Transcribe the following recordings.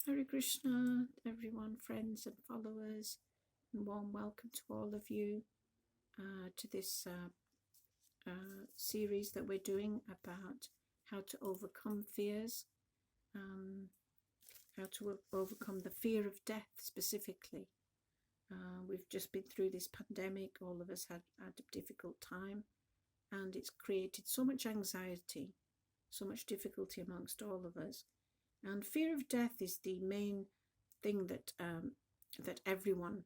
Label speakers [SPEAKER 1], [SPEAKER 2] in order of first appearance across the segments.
[SPEAKER 1] Hare Krishna, everyone, friends and followers, and warm welcome to all of you to this series that we're doing about how to overcome fears, how to overcome the fear of death specifically. We've just been through this pandemic. All of us had a difficult time, and it's created so much anxiety, so much difficulty amongst all of us. And fear of death is the main thing that that everyone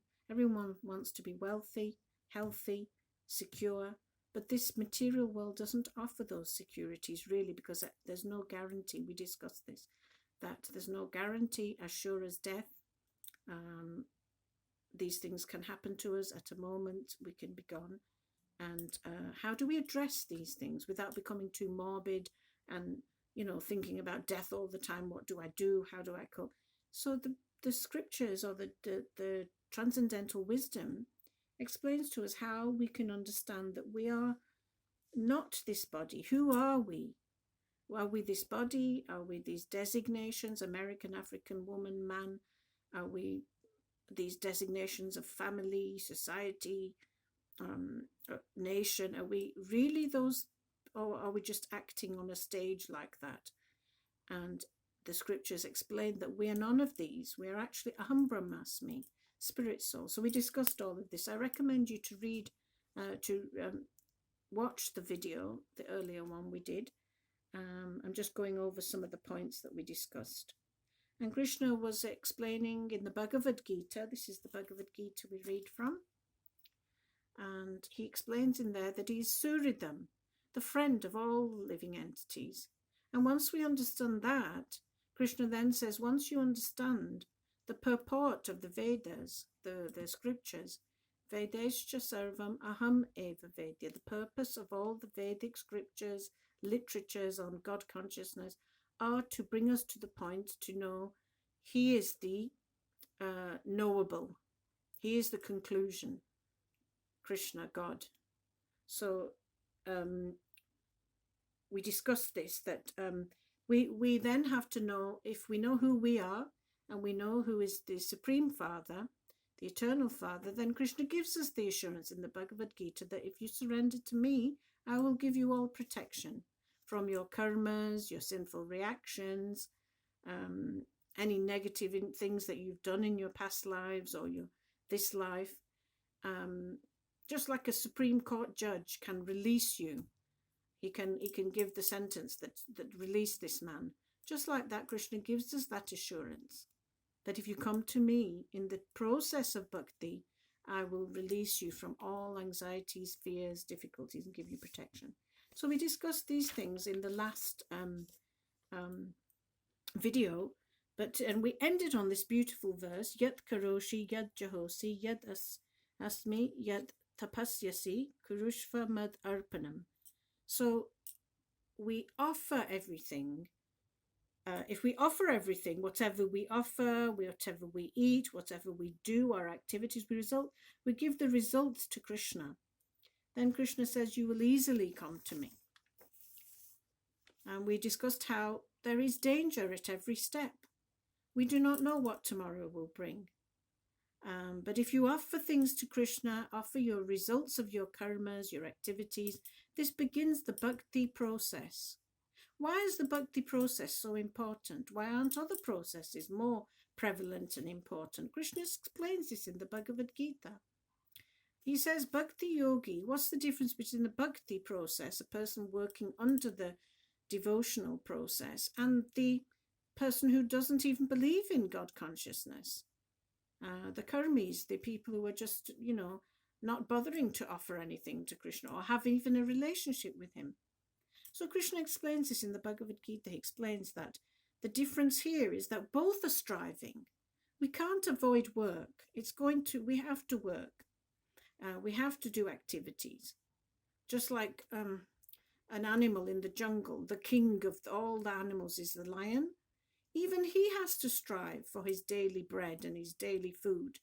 [SPEAKER 1] wants to be wealthy, healthy, secure. But this material world doesn't offer those securities really, because there's no guarantee. We discussed this, that there's no guarantee as sure as death. These things can happen to us at a moment. We can be gone. And how do we address these things without becoming too morbid and thinking about death all the time? What do I do? How do I cope? So the scriptures, or the transcendental wisdom, explains to us how we can understand that we are not this body. Who are we? Are we this body? Are we these designations, American, African, woman, man? Are we these designations of family, society, nation? Are we really those, or are we just acting on a stage like that? And the scriptures explain that we are none of these. We are actually aham brahmasmi, spirit soul. So we discussed all of this. I recommend you to read, watch the video, the earlier one we did. I'm just going over some of the points that we discussed. And Krishna was explaining in the Bhagavad-Gita, this is the Bhagavad-Gita we read from, and he explains in there that he is Suridam, the friend of all living entities. And once we understand that, Krishna then says, once you understand the purport of the Vedas, the scriptures, Vedescha sarvam aham eva vedya, the purpose of all the Vedic scriptures, literatures on God consciousness, are to bring us to the point to know he is the knowable. He is the conclusion. Krishna, God. So we discussed this, that we then have to know, if we know who we are and we know who is the Supreme Father, the Eternal Father, then Krishna gives us the assurance in the Bhagavad-Gita that if you surrender to me, I will give you all protection from your karmas, your sinful reactions, any negative things that you've done in your past lives or this life. Just like a Supreme Court judge can release you, he can give the sentence that released this man. Just like that, Krishna gives us that assurance that if you come to me in the process of bhakti, I will release you from all anxieties, fears, difficulties, and give you protection. So we discussed these things in the last video, and we ended on this beautiful verse, Yat karoshi, yat jahosi, yat asmi, yat tapasyasi, kurushva mad arpanam. So we offer everything. If we offer everything, whatever we offer, whatever we eat, whatever we do, our activities, we give the results to Krishna. Then Krishna says, you will easily come to me. And we discussed how there is danger at every step. We do not know what tomorrow will bring. But if you offer things to Krishna, offer your results of your karmas, your activities, this begins the bhakti process. Why is the bhakti process so important? Why aren't other processes more prevalent and important? Krishna explains this in the Bhagavad-Gita. He says, Bhakti Yogi, what's the difference between the bhakti process, a person working under the devotional process, and the person who doesn't even believe in God consciousness? The karmis, the people who are just, not bothering to offer anything to Krishna or have even a relationship with him. So Krishna explains this in the Bhagavad-Gita. He explains that the difference here is that both are striving. We can't avoid work. We have to work. We have to do activities. Just like an animal in the jungle, the king of all the animals is the lion. Even he has to strive for his daily bread and his daily food.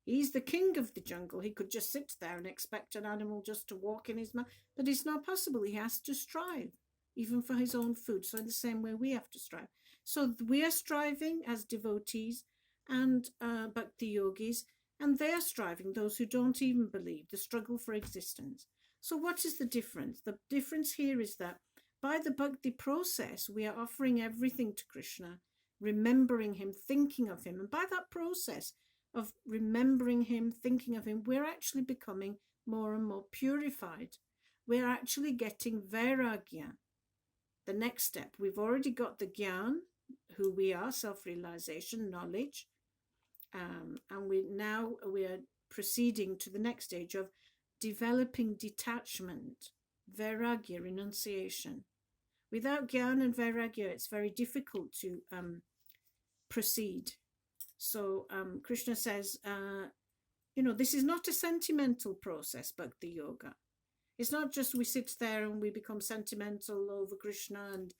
[SPEAKER 1] He's the king of the jungle. He could just sit there and expect an animal just to walk in his mouth. But it's not possible. He has to strive, even for his own food. So in the same way, we have to strive. So we are striving as devotees and bhakti yogis, and they are striving, those who don't even believe, the struggle for existence. So what is the difference? The difference here is that by the bhakti process, we are offering everything to Krishna, remembering him, thinking of him. And by that process of remembering him, thinking of him, we're actually becoming more and more purified. We're actually getting vairagya, the next step. We've already got the gyan, who we are, self-realization, knowledge. And we are proceeding to the next stage of developing detachment, vairagya, renunciation. Without gyan and vairagya, it's very difficult to proceed. So Krishna says, this is not a sentimental process, bhakti yoga. It's not just we sit there and we become sentimental over Krishna and,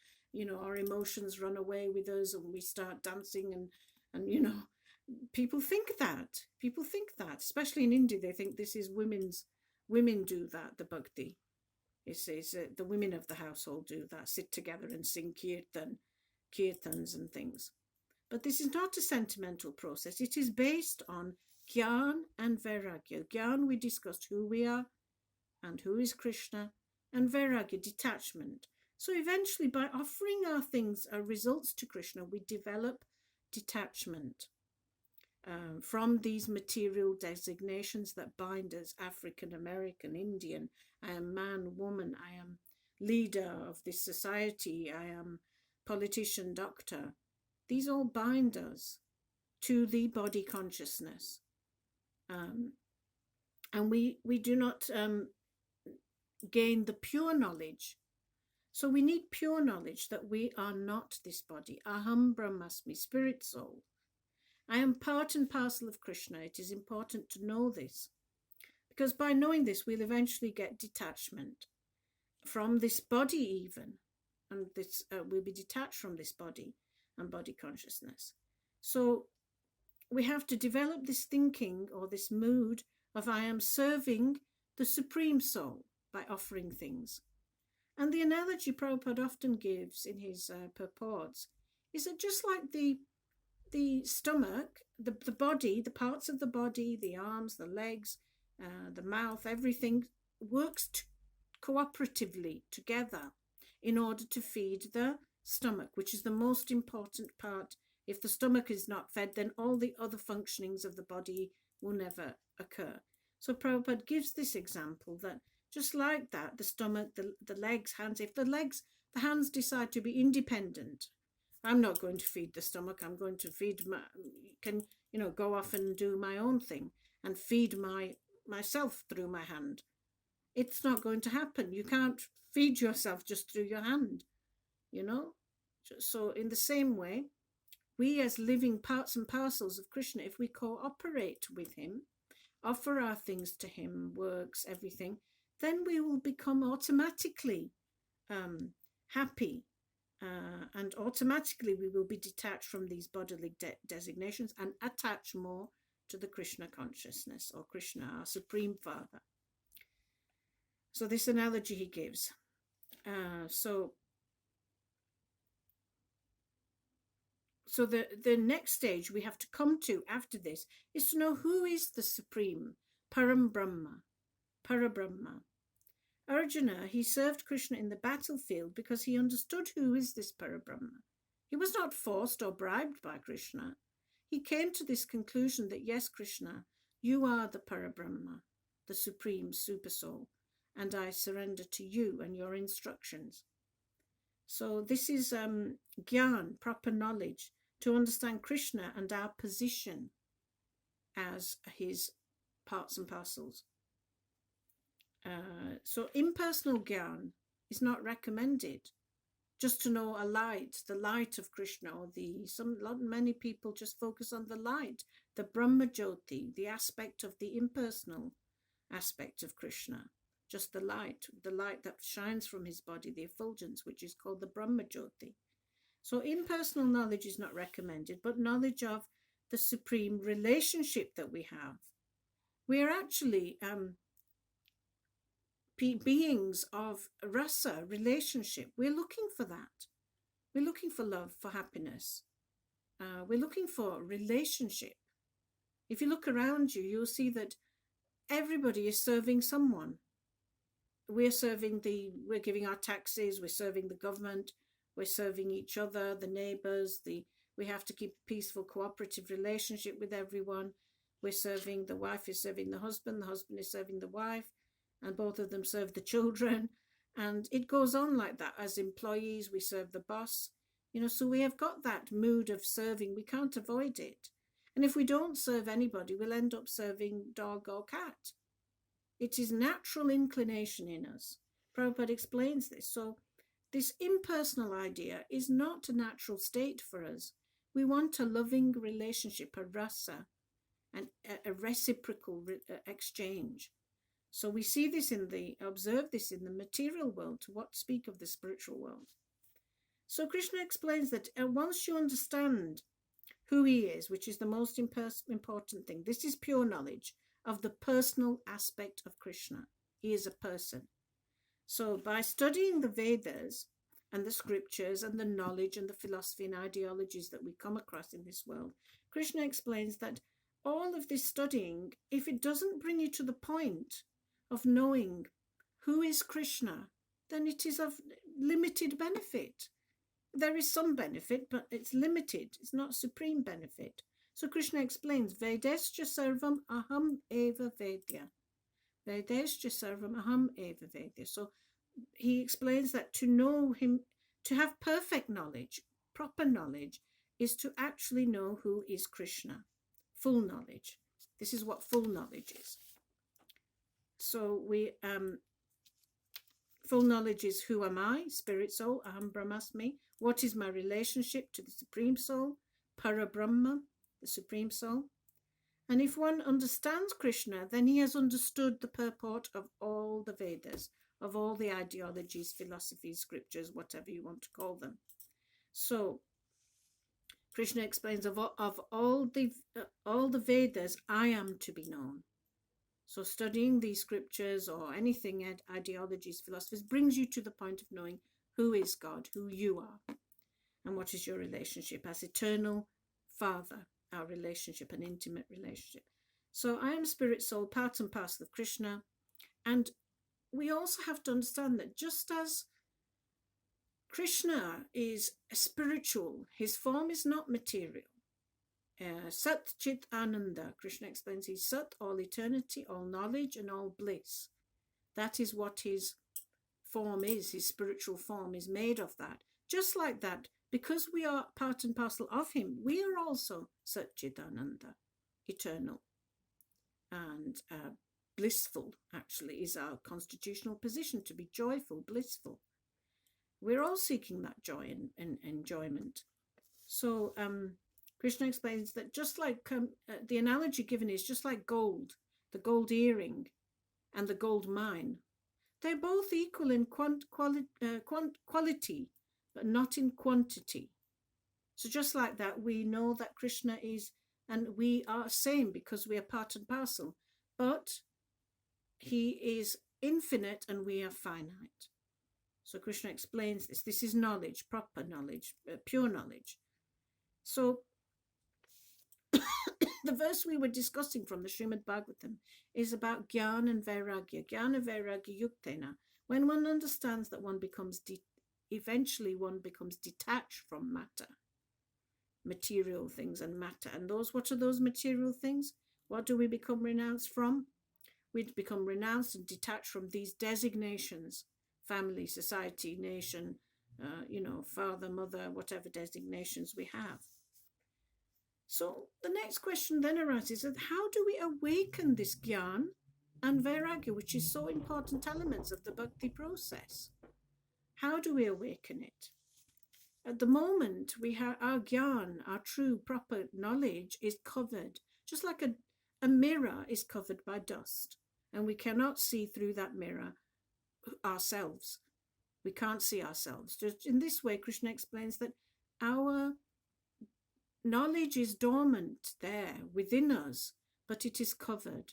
[SPEAKER 1] our emotions run away with us and we start dancing and people think that, especially in India, they think this is women do that, the bhakti. It says the women of the household do that, sit together and sing kirtans and things. But this is not a sentimental process. It is based on gyan and vairagya. Gyan, we discussed who we are and who is Krishna, and vairagya, detachment. So eventually, by offering our results to Krishna, we develop detachment from these material designations that bind us: African, American, Indian. I am man, woman. I am leader of this society. I am politician, doctor. These all bind us to the body consciousness. And we do not gain the pure knowledge. So we need pure knowledge that we are not this body. Aham Brahmasmi, spirit soul. I am part and parcel of Krishna. It is important to know this, because by knowing this, we'll eventually get detachment from this body even, and this will be detached from this body and body consciousness. So we have to develop this thinking or this mood of I am serving the Supreme Soul by offering things. And the analogy Prabhupada often gives in his purports is that just like the stomach, the body, the parts of the body, the arms, the legs, the mouth, everything works cooperatively together in order to feed the stomach, which is the most important part. If the stomach is not fed, then all the other functionings of the body will never occur. So Prabhupada gives this example that just like that, the stomach, the legs, hands, if the hands decide to be independent, I'm not going to feed the stomach, I'm going to go off and do my own thing and feed myself through my hand. It's not going to happen. You can't feed yourself just through your hand, So in the same way, we as living parts and parcels of Krishna, if we cooperate with him, offer our things to him, works, everything, then we will become automatically happy. And automatically we will be detached from these bodily designations and attach more to the Krishna consciousness, or Krishna, our Supreme Father. So this analogy he gives. So the next stage we have to come to after this is to know who is the Supreme, Parabrahma. Arjuna, he served Krishna in the battlefield because he understood who is this Parabrahma. He was not forced or bribed by Krishna. He came to this conclusion that, yes, Krishna, you are the Parabrahma, the Supreme Super Soul, and I surrender to you and your instructions. So this is gyan, proper knowledge, to understand Krishna and our position as his parts and parcels. So impersonal gyan is not recommended. Just to know the light of Krishna, or many people just focus on the light, the Brahma Jyoti, the aspect of the impersonal aspect of Krishna, just the light that shines from his body, the effulgence, which is called the Brahma Jyoti. So impersonal knowledge is not recommended, but knowledge of the supreme relationship that we have. We are actually beings of rasa, relationship. We're looking for that. We're looking for love, for happiness. We're looking for relationship. If you look around you, you'll see that everybody is serving someone. We're giving our taxes, we're serving the government, we're serving each other, the neighbors, we have to keep a peaceful, cooperative relationship with everyone. The wife is serving the husband is serving the wife, and both of them serve the children. And it goes on like that. As employees, we serve the boss. So we have got that mood of serving. We can't avoid it. And if we don't serve anybody, we'll end up serving dog or cat. It is natural inclination in us. Prabhupada explains this. So this impersonal idea is not a natural state for us. We want a loving relationship, a rasa, and a reciprocal exchange. So we see this observe this in the material world, to what speak of the spiritual world. So Krishna explains that once you understand who he is, which is the most important thing, this is pure knowledge of the personal aspect of Krishna. He is a person. So by studying the Vedas and the scriptures and the knowledge and the philosophy and ideologies that we come across in this world, Krishna explains that all of this studying, if it doesn't bring you to the point of knowing who is Krishna, then it is of limited benefit. There is some benefit, but it's limited. It's not supreme benefit. So Krishna explains, Vedescha sarvam aham eva vedya. Vedescha sarvam aham eva vedya. So he explains that to know him, to have perfect knowledge, proper knowledge, is to actually know who is Krishna. Full knowledge. This is what full knowledge is. So full knowledge is, who am I? Spirit soul, aham brahmasmi. What is my relationship to the Supreme Soul? Parabrahma, the Supreme Soul. And if one understands Krishna, then he has understood the purport of all the Vedas, of all the ideologies, philosophies, scriptures, whatever you want to call them. So Krishna explains, of all the Vedas, I am to be known. So studying these scriptures or anything, ideologies, philosophies, brings you to the point of knowing who is God, who you are, and what is your relationship as eternal Father, our relationship, an intimate relationship. So I am spirit, soul, part and parcel of Krishna. And we also have to understand that just as Krishna is spiritual, his form is not material. Sat Chit Ananda, Krishna explains, he's Sat, all eternity, all knowledge, and all bliss. That is what his form is, his spiritual form is made of that. Just like that, because we are part and parcel of him, we are also Sat Chit Ananda, eternal. And blissful, actually, is our constitutional position, to be joyful, blissful. We're all seeking that joy and enjoyment. So, Krishna explains that just like the analogy given is just like gold, the gold earring and the gold mine. They're both equal in quality, but not in quantity. So just like that, we know that Krishna is, and we are same because we are part and parcel, but he is infinite and we are finite. So Krishna explains this. This is knowledge, proper knowledge, pure knowledge. So the verse we were discussing from the Srimad Bhagavatam is about Jnana and Vairagya. Jnana Vairagya Yuktena. When one understands that one becomes, eventually one becomes detached from matter, material things and matter. And what are those material things? What do we become renounced from? We become renounced and detached from these designations, family, society, nation, father, mother, whatever designations we have. So the next question then arises, that how do we awaken this Gyan and Vairagya, which is so important elements of the bhakti process? How do we awaken it? At the moment, we have our Gyan, our true proper knowledge, is covered, just like a mirror is covered by dust, and we cannot see through that mirror ourselves. We can't see ourselves. Just in this way, Krishna explains that our knowledge is dormant there within us, but it is covered.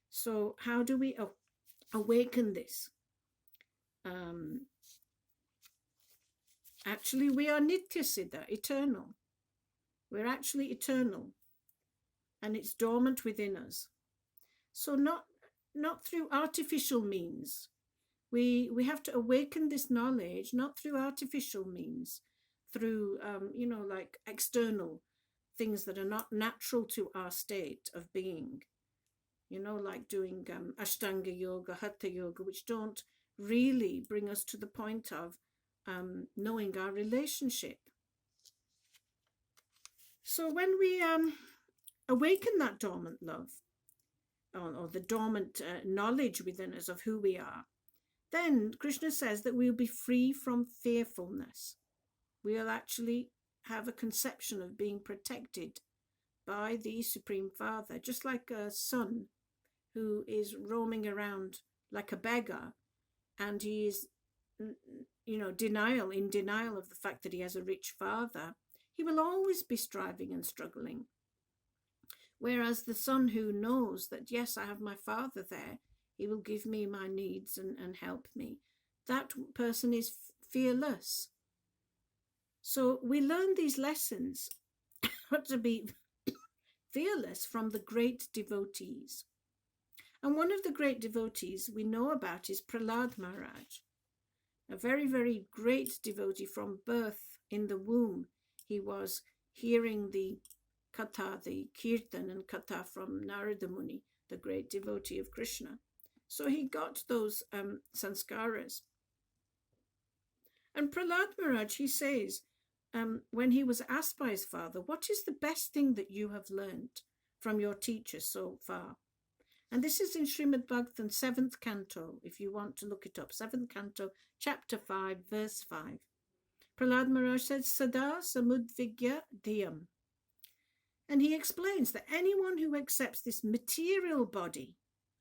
[SPEAKER 1] So how do we awaken this? actually we are nitya siddha, eternal. We're actually eternal, and it's dormant within us. So not through artificial means. We have to awaken this knowledge, not through artificial means, through like external things that are not natural to our state of being, like doing Ashtanga yoga, Hatha yoga, which don't really bring us to the point of knowing our relationship. So when we awaken that dormant love, or the dormant knowledge within us of who we are, then Krishna says that we'll be free from fearfulness. We'll actually have a conception of being protected by the Supreme Father, just like a son who is roaming around like a beggar, and he is, in denial of the fact that he has a rich father. He will always be striving and struggling. Whereas the son who knows that, yes, I have my father there, he will give me my needs and help me, that person is fearless. So we learn these lessons to be fearless from the great devotees. And one of the great devotees we know about is Prahlada Maharaja, a very, very great devotee from birth. In the womb, he was hearing the katha, the kirtan and katha from Narada Muni, the great devotee of Krishna. So he got those sanskaras. And Prahlada Maharaj, he says, when he was asked by his father, what is the best thing that you have learned from your teacher so far? And this is in Srimad Bhagavatam, 7th canto, if you want to look it up, 7th canto, chapter 5, verse 5. Prahlada Maharaj says, Sada samudvigya dhyam. And he explains that anyone who accepts this material body,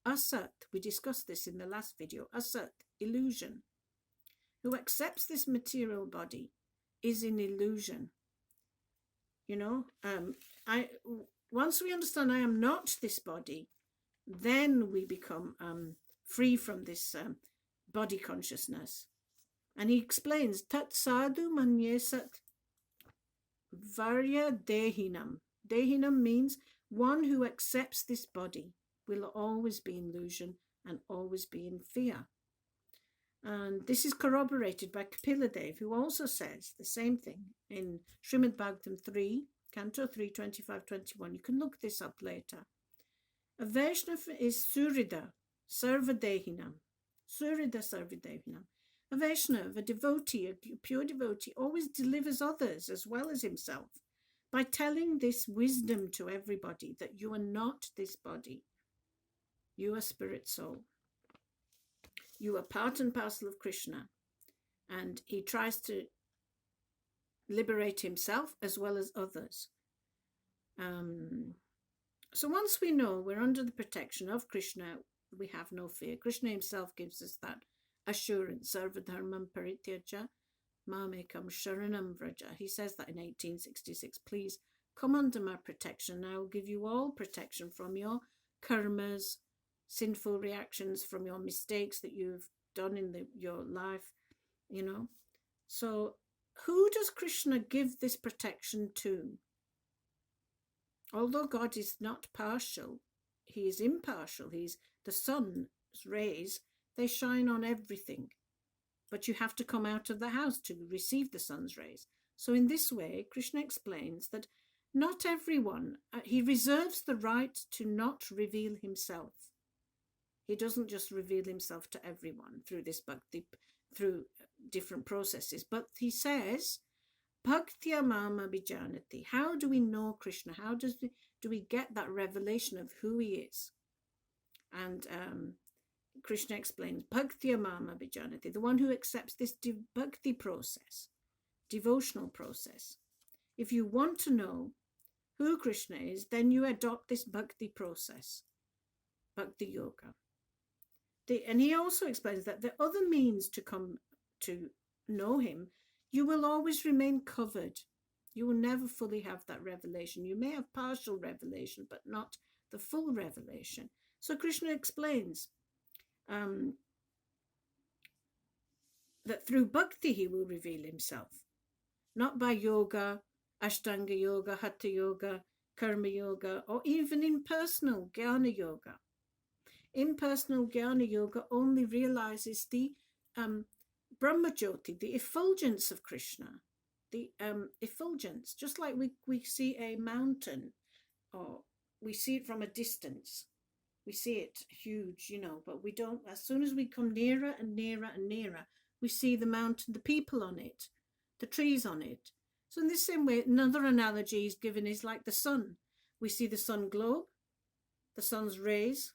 [SPEAKER 1] asat, we discussed this in the last video, asat, illusion, who accepts this material body is in illusion. Once we understand I am not this body, then we become free from this body consciousness. And he explains, Tat sadhu manyesat varya dehinam. Dehinam means one who accepts this body will always be in illusion and always be in fear. And this is corroborated by Kapila Dev, who also says the same thing in Srimad Bhagavatam 3, Canto 3, 25-21. You can look this up later. A Vaishnava is Surida, Sarvadehinam. Surida Sarvadehinam. A Vaishnava, a devotee, a pure devotee, always delivers others as well as himself by telling this wisdom to everybody that you are not this body. You are spirit soul. You are part and parcel of Krishna. And he tries to liberate himself as well as others. So once we know we're under the protection of Krishna, we have no fear. Krishna himself gives us that assurance. Sarvadharmam parityaja mamekam sharanam vraja. He says that in 1866. Please come under my protection. I will give you all protection from your karmas, sinful reactions, from your mistakes that you've done in your life, So who does Krishna give this protection to? Although God is not partial, he is impartial. He's the sun's rays, they shine on everything. But you have to come out of the house to receive the sun's rays. So in this way, Krishna explains that not everyone, he reserves the right to not reveal himself. He doesn't just reveal himself to everyone through this bhakti, through different processes, but he says, Bhakti Mama Bijanati. How do we know Krishna? How do we get that revelation of who he is? And Krishna explains, Bhakti Mama Bijanati, the one who accepts this bhakti process, devotional process. If you want to know who Krishna is, then you adopt this bhakti process, Bhakti Yoga. And he also explains that the other means to come to know him, you will always remain covered. You will never fully have that revelation. You may have partial revelation, but not the full revelation. So Krishna explains that through bhakti he will reveal himself. not by yoga, Ashtanga yoga, Hatha yoga, Karma yoga, or even impersonal Jnana yoga. Impersonal Jnana yoga only realizes the Brahmajyoti, the effulgence of Krishna, the effulgence, just like we see a mountain, or we see it from a distance. We see it huge, but we don't, as soon as we come nearer and nearer and nearer, we see the mountain, the people on it, the trees on it. So in the same way, another analogy is given is like the sun. We see the sun globe, the sun's rays,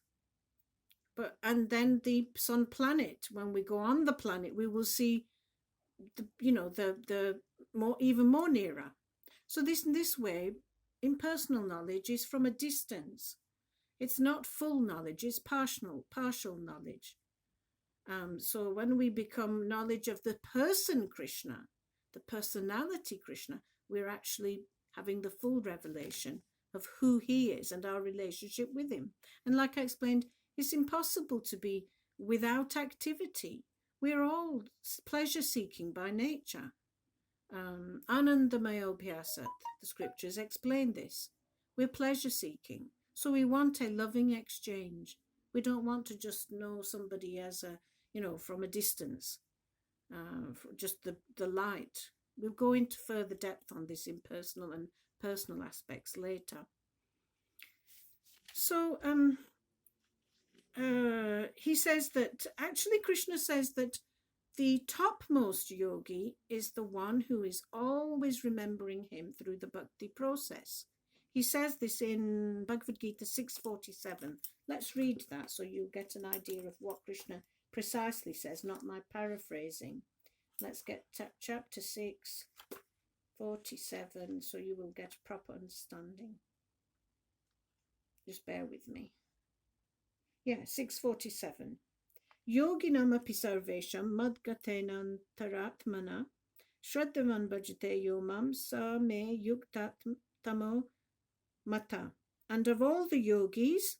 [SPEAKER 1] and then the sun planet. When we go on the planet, we will see the more, even more nearer. So in this way, impersonal knowledge is from a distance. It's not full knowledge, it's partial knowledge. So when we become knowledge of the person Krishna, the personality Krishna, we're actually having the full revelation of who he is and our relationship with him. And like I explained, it's impossible to be without activity. We're all pleasure-seeking by nature. Anandamaya Abhyasat, the scriptures explain this. We're pleasure-seeking. So we want a loving exchange. We don't want to just know somebody as from a distance, just the light. We'll go into further depth on this impersonal and personal aspects later. So he says that, actually Krishna says that the topmost yogi is the one who is always remembering him through the bhakti process. He says this in Bhagavad-Gita 6:47. Let's read that so you get an idea of what Krishna precisely says, not my paraphrasing. Let's get chapter 6:47 so you will get proper understanding. Just bear with me. 6:47. Yoginam api sarvesham madgatenan taratmana shraddhavan bhajate yomam sa me yuktatamo mata. And of all the yogis,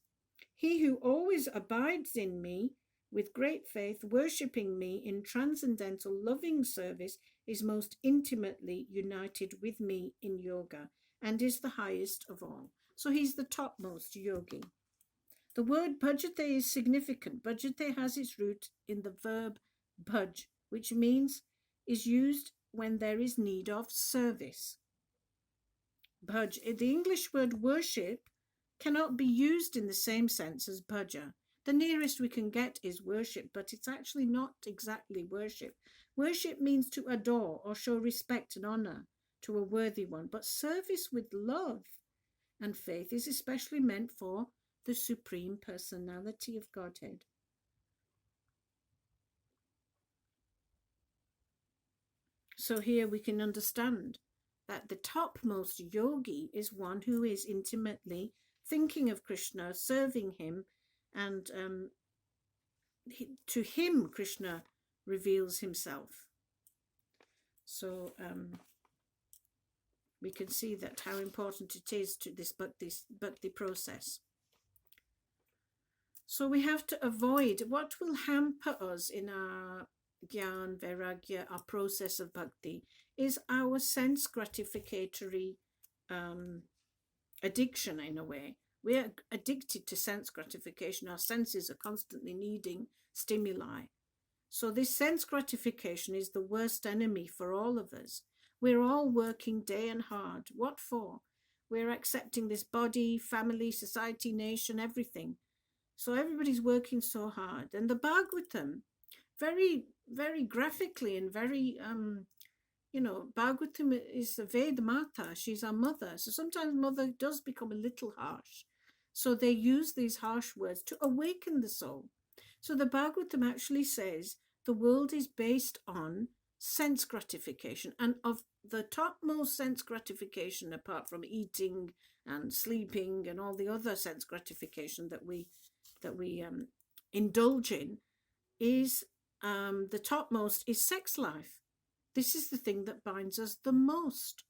[SPEAKER 1] he who always abides in me with great faith, worshipping me in transcendental loving service, is most intimately united with me in yoga and is the highest of all. So he's the topmost yogi. The word bhajate is significant. Bhajate has its root in the verb bhaj, which means is used when there is need of service. Bhaj, the English word worship, cannot be used in the same sense as bhaja. The nearest we can get is worship, but it's actually not exactly worship. Worship means to adore or show respect and honor to a worthy one, but service with love and faith is especially meant for the Supreme Personality of Godhead. So here we can understand that the topmost yogi is one who is intimately thinking of Krishna, serving him, and to him Krishna reveals himself. So we can see that how important it is to this bhakti process. So we have to avoid what will hamper us in our Gyan, Vairagya, our process of bhakti, is our sense gratificatory addiction in a way. We are addicted to sense gratification. Our senses are constantly needing stimuli. So this sense gratification is the worst enemy for all of us. We're all working day and hard. What for? We're accepting this body, family, society, nation, everything. So everybody's working so hard. And the Bhagavatam, very, very graphically and very, Bhagavatam is a Ved Mata. She's our mother. So sometimes mother does become a little harsh. So they use these harsh words to awaken the soul. So the Bhagavatam actually says the world is based on sense gratification. And of the topmost sense gratification, apart from eating and sleeping and all the other sense gratification that we indulge in, is the topmost is sex life. This is the thing that binds us the most,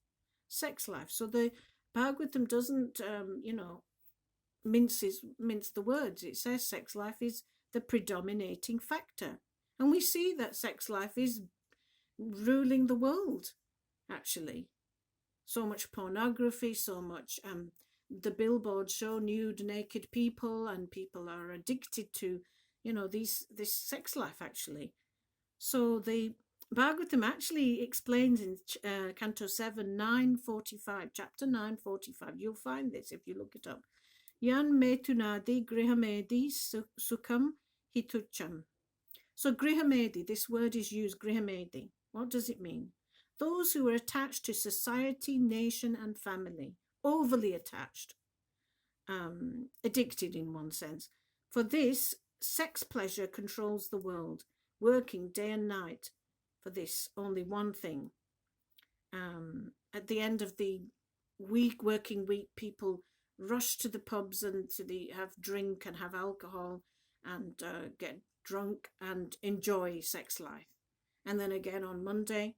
[SPEAKER 1] sex life. So the Bhagavatam doesn't, mince the words. It says sex life is the predominating factor. And we see that sex life is ruling the world. actually. So much pornography, so much the billboards show nude, naked people, and people are addicted to, this sex life, actually. So the Bhagavatam actually explains in Canto 7, 945, chapter 945. You'll find this if you look it up. Yan metunadi grihamedi sukham hitucham. So grihamedi, this word is used, grihamedi. What does it mean? Those who are attached to society, nation, and family, overly attached, addicted in one sense. For this, sex pleasure controls the world, working day and night for this only one thing. At the end of the working week, people rush to the pubs and have drink and have alcohol and get drunk and enjoy sex life. And then again on Monday,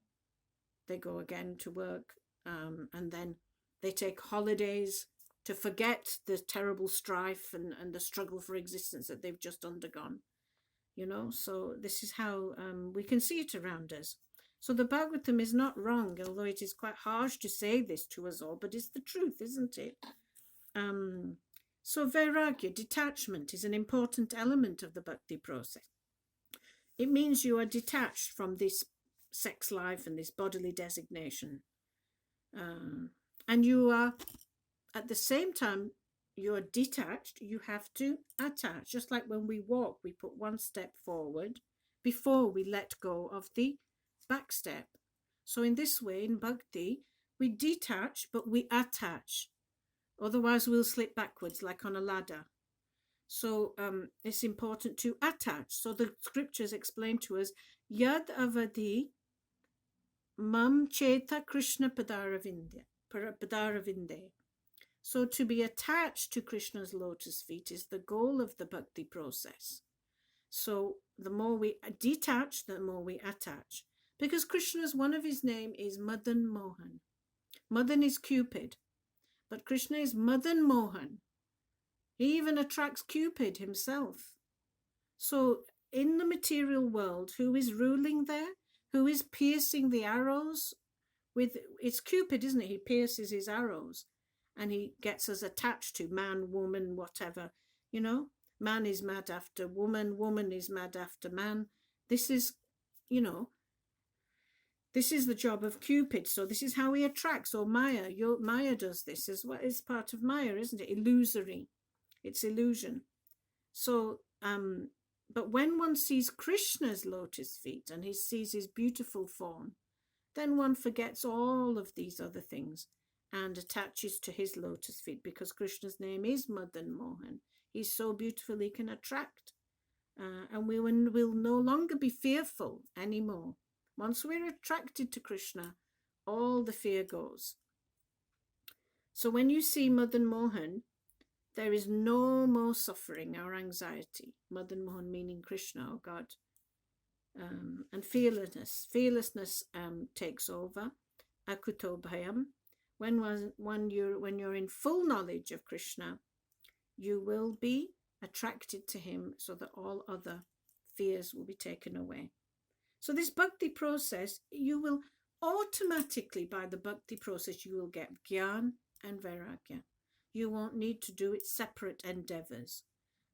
[SPEAKER 1] they go again to work, and then they take holidays to forget the terrible strife and the struggle for existence that they've just undergone. So this is how we can see it around us. So the Bhagavatam is not wrong, although it is quite harsh to say this to us all, but it's the truth, isn't it? So vairagya, detachment, is an important element of the bhakti process. It means you are detached from this sex life and this bodily designation. And you are, at the same time, you're detached, you have to attach. Just like when we walk, we put one step forward before we let go of the back step. So in this way, in bhakti, we detach, but we attach. Otherwise, we'll slip backwards like on a ladder. So it's important to attach. So the scriptures explain to us, Yad avadi mam cheta Krishna padaravinde. So to be attached to Krishna's lotus feet is the goal of the bhakti process. So the more we detach, the more we attach. Because Krishna's, one of his name is Madan Mohan. Madan is Cupid, but Krishna is Madan Mohan. He even attracts Cupid himself. So in the material world, who is ruling there? Who is piercing the arrows? It's Cupid, isn't it? He pierces his arrows and he gets us attached to man, woman, whatever. Man is mad after woman, woman is mad after man. This is, this is the job of Cupid. So this is how he attracts. Or Maya, Maya does this as well. It's part of Maya, isn't it? Illusory. It's illusion. So, but when one sees Krishna's lotus feet and he sees his beautiful form, then one forgets all of these other things and attaches to his lotus feet, because Krishna's name is Madan Mohan. He's so beautiful, he can attract. And we will no longer be fearful anymore. Once we're attracted to Krishna, all the fear goes. So when you see Madan Mohan, there is no more suffering or anxiety. Madan Mohan meaning Krishna, or God. And fearlessness takes over. Akuto bhayam. When you're in full knowledge of Krishna, you will be attracted to him, so that all other fears will be taken away. So this bhakti process, you will automatically, by the bhakti process, you will get gyan and vairagya. You won't need to do it separate endeavors.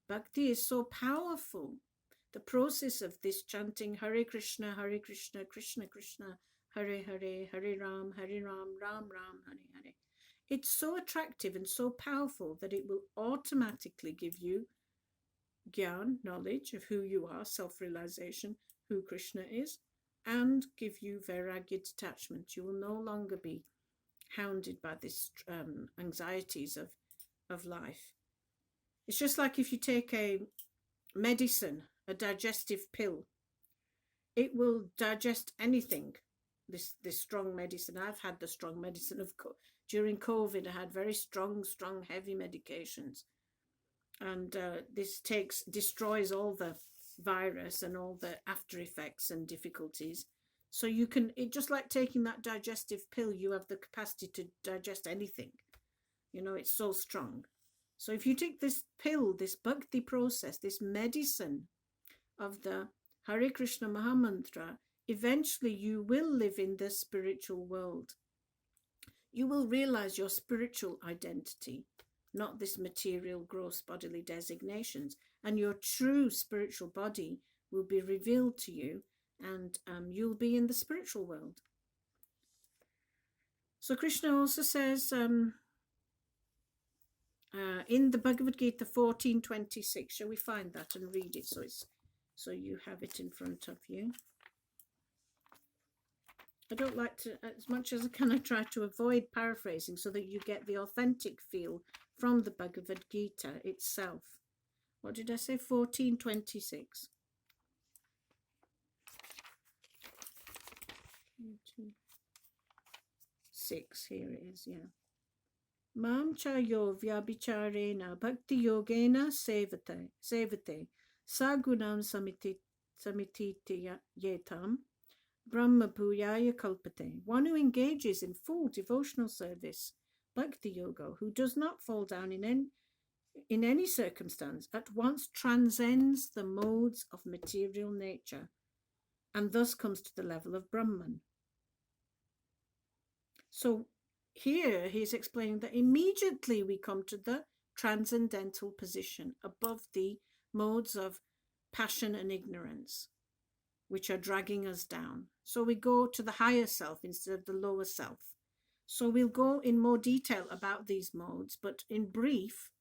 [SPEAKER 1] Bhakti is so powerful. The process of this chanting Hare Krishna, Krishna Krishna, Hare Hare, Hare Ram, Ram Ram, Hare Hare. It's so attractive and so powerful that it will automatically give you gyan, knowledge of who you are, self-realization, who Krishna is, and give you vairagya, detachment. You will no longer be hounded by these anxieties of life. It's just like if you take a medicine, a digestive pill, it will digest anything. This strong medicine. I've had the strong medicine during COVID. I had very strong, heavy medications, and this destroys all the virus and all the after effects and difficulties. So you can, it just like taking that digestive pill, you have the capacity to digest anything. It's so strong. So if you take this pill, this bhakti process, this medicine of the Hare Krishna Mahamantra, eventually you will live in the spiritual world. You will realize your spiritual identity, not this material gross bodily designations, and your true spiritual body will be revealed to you, and you'll be in the spiritual world. So Krishna also says in the Bhagavad-Gita 14:26, shall we find that and read it so you have it in front of you? I don't like to, as much as I can, I try to avoid paraphrasing so that you get the authentic feel from the Bhagavad-Gita itself. What did I say? 14:26. 6, here it is, yeah. Mam cha yo vyabhicharena bhakti yogena sevate sagunam samititi yetam brahma bhuyaya kalpate. One who engages in full devotional service, bhakti yoga, who does not fall down in any circumstance, at once transcends the modes of material nature and thus comes to the level of Brahman. So here he's explaining that immediately we come to the transcendental position above the modes of passion and ignorance, which are dragging us down. So we go to the higher self instead of the lower self. So we'll go in more detail about these modes, but in brief,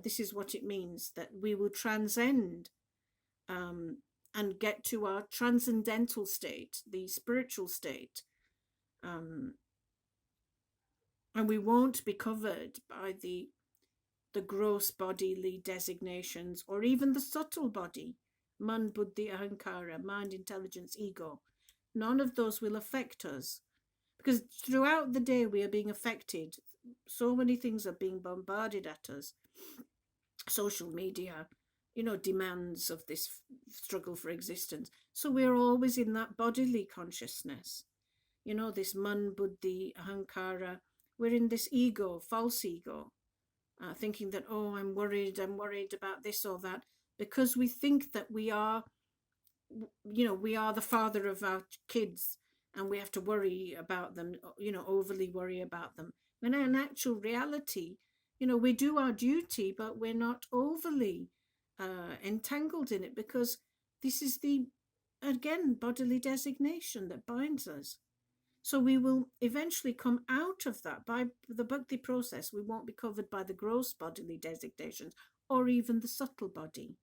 [SPEAKER 1] this is what it means, that we will transcend and get to our transcendental state, the spiritual state, and we won't be covered by the gross bodily designations or even the subtle body, man, buddhi, ahankara, mind, intelligence, ego. None of those will affect us, because throughout the day we are being affected. So many things are being bombarded at us. Social media, demands of this struggle for existence. So we're always in that bodily consciousness. This man, buddhi, ahankara. We're in this ego, false ego, thinking that, oh, I'm worried about this or that, because we think that we are the father of our kids and we have to worry about them, overly worry about them. When in actual reality, we do our duty, but we're not overly entangled in it, because this is the, again, bodily designation that binds us. So we will eventually come out of that by the bhakti process. We won't be covered by the gross bodily designations or even the subtle body,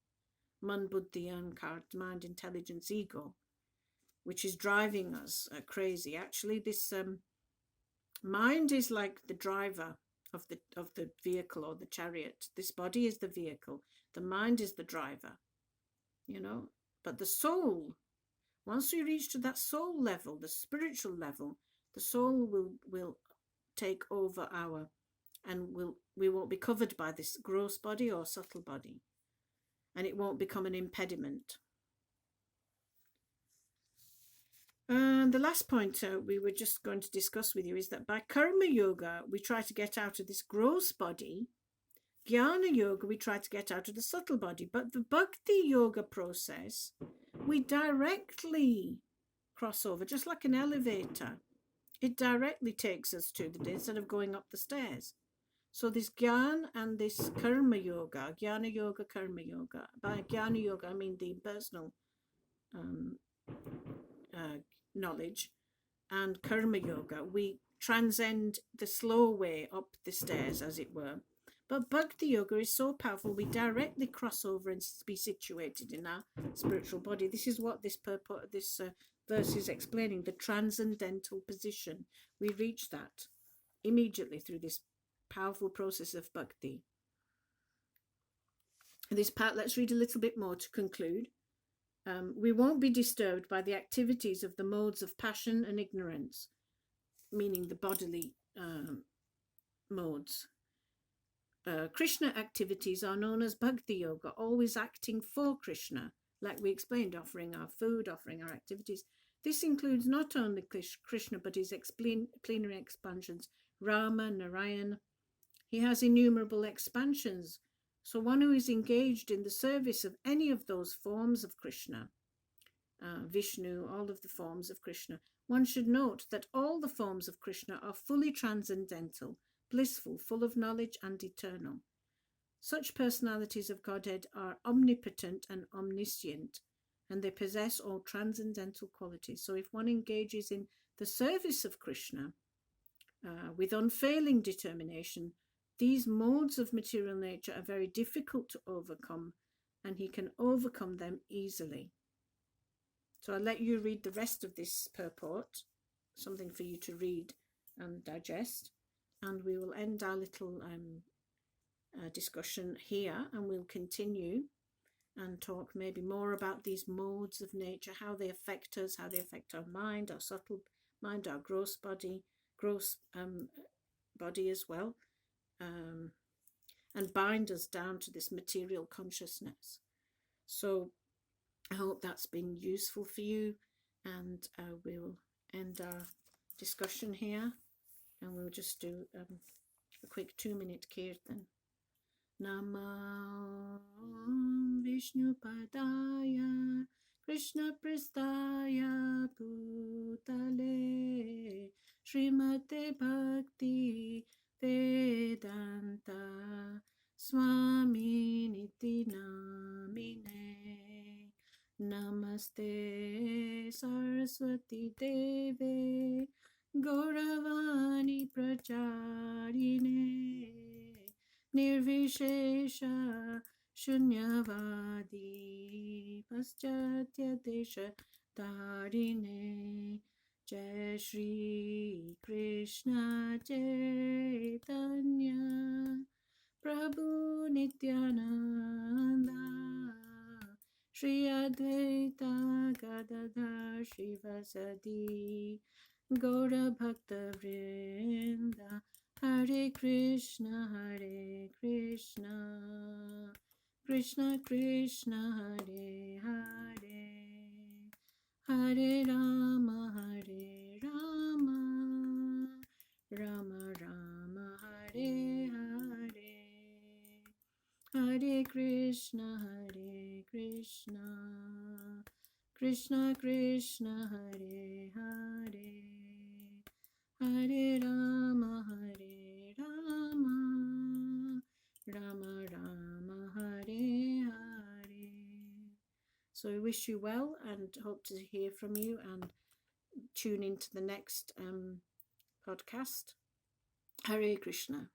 [SPEAKER 1] man, buddhi, ahankara, mind, intelligence, ego, which is driving us crazy. Actually, this mind is like the driver of the vehicle or the chariot. This body is the vehicle. The mind is the driver, But the soul, once we reach to that soul level, the spiritual level, the soul will take over and we won't be covered by this gross body or subtle body, and it won't become an impediment. And the last point we were just going to discuss with you is that by karma yoga, we try to get out of this gross body. Jnana yoga, we try to get out of the subtle body. But the bhakti yoga process, we directly cross over, just like an elevator. It directly takes us to the day instead of going up the stairs. So this jnana and this karma yoga, jnana yoga, karma yoga. By jnana yoga, I mean the personal knowledge, and karma yoga, we transcend the slow way up the stairs, as it were. But bhakti yoga is so powerful, we directly cross over and be situated in our spiritual body. This is what this verse is explaining, the transcendental position. We reach that immediately through this powerful process of bhakti. This part, let's read a little bit more to conclude. We won't be disturbed by the activities of the modes of passion and ignorance, meaning the bodily modes. Krishna activities are known as Bhakti Yoga, always acting for Krishna, like we explained, offering our food, offering our activities. This includes not only Krishna, but his plenary expansions, Rama, Narayan. He has innumerable expansions. So one who is engaged in the service of any of those forms of Krishna Vishnu, all of the forms of Krishna. One should note that all the forms of Krishna are fully transcendental, blissful, full of knowledge, and eternal. Such personalities of Godhead are omnipotent and omniscient, and they possess all transcendental qualities. So if one engages in the service of Krishna with unfailing determination, these modes of material nature are very difficult to overcome, and he can overcome them easily. So I'll let you read the rest of this purport, something for you to read and digest, and we will end our little discussion here, and we'll continue and talk maybe more about these modes of nature, how they affect us, how they affect our mind, our subtle mind, our gross body as well, and bind us down to this material consciousness. So I hope that's been useful for you, and we'll end our discussion here, and we'll just do a quick 2-minute kirtan. Namah Vishnu Padaya Krishna Prastaya Bhutale Srimate Bhakti Vedanta Swami Niti Namine Namaste Saraswati Deve Gauravani Pracharine Nirvishesha Shunyavadi Paschatya Desha Dharine Jai Shri Krishna Chaitanya Prabhu Nityananda Shri Advaita Gadadhar Shivasadi Gaura Bhakta Vrinda Hare Krishna Krishna Krishna Hare Hare Hare Rama Rama Rama Hare Hare Hare Krishna Krishna Krishna Hare Hare Hare Rama Rama Rama Hare Hare. So I wish you well and hope to hear from you, and tune into the next podcast. Hare Krishna.